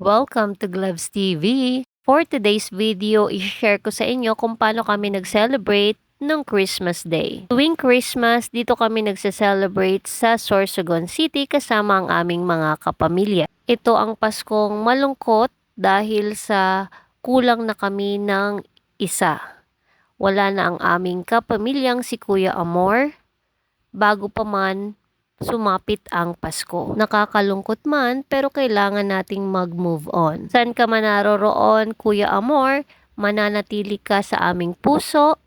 Welcome to Gloves TV. For today's video, i-share ko sa inyo kung paano kami nag-celebrate ng Christmas Day. Tuwing Christmas, dito kami nagse-celebrate sa Sorsogon City kasama ang aming mga kapamilya. Ito ang Paskong malungkot dahil sa kulang na kami ng isa. Wala na ang aming kapamilyang si Kuya Amor bago pa man sumapit ang Pasko. Nakakalungkot man pero kailangan nating mag-move on. San ka man naroroon, Kuya Amor, mananatili ka sa aming puso,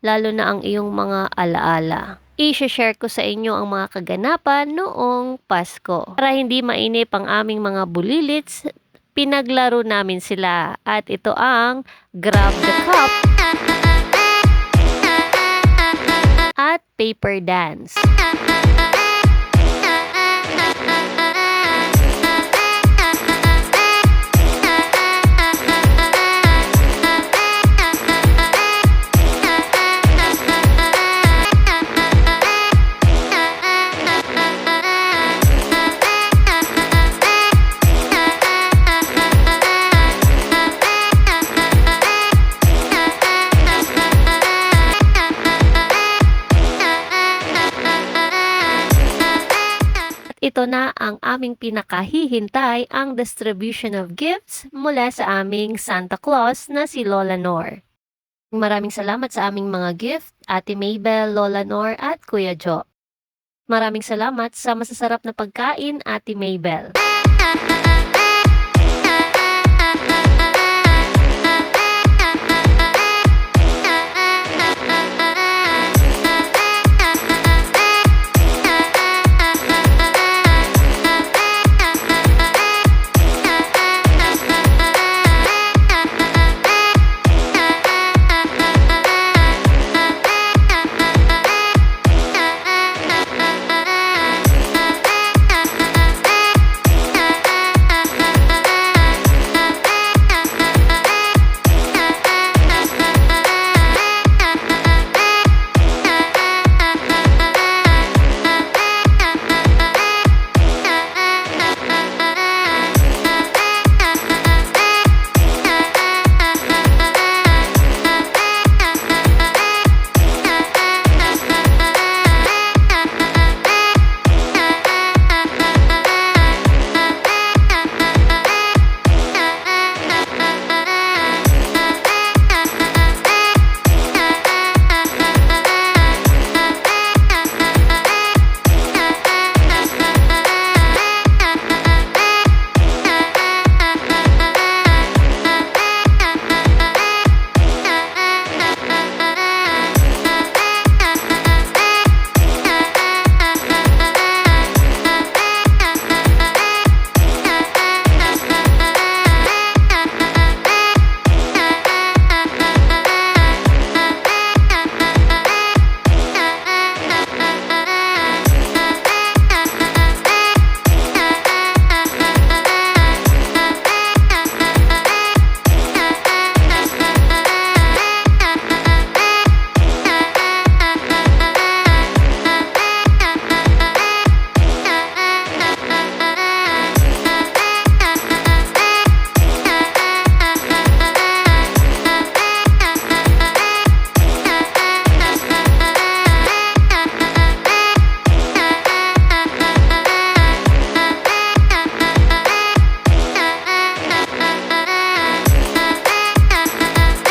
lalo na ang iyong mga alaala. I-share ko sa inyo ang mga kaganapan noong Pasko. Para hindi mainip ang aming mga bulilits, pinaglaro namin sila. At ito ang Grab the Cup at Paper Dance. Ito na ang aming pinakahihintay, ang distribution of gifts mula sa aming Santa Claus na si Lola Nor. Maraming salamat sa aming mga gift, Ate Maybel, Lola Nor at Kuya Jo. Maraming salamat sa masasarap na pagkain, Ate Maybel.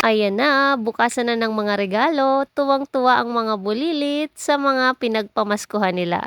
Ayan na, bukasan na ng mga regalo, tuwang-tuwa ang mga bulilit sa mga pinagpamaskuhan nila.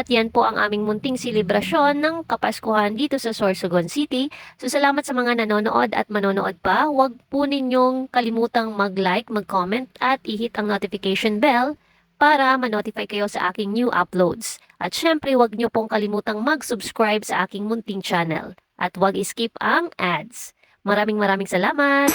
At yan po ang aming munting selebrasyon ng Kapaskuhan dito sa Sorsogon City. So salamat sa mga nanonood at manonood pa. Huwag po ninyong kalimutang mag-like, mag-comment at i-hit ang notification bell para ma-notify kayo sa aking new uploads. At syempre huwag nyo pong kalimutang mag-subscribe sa aking munting channel. at huwag skip ang ads. Maraming salamat!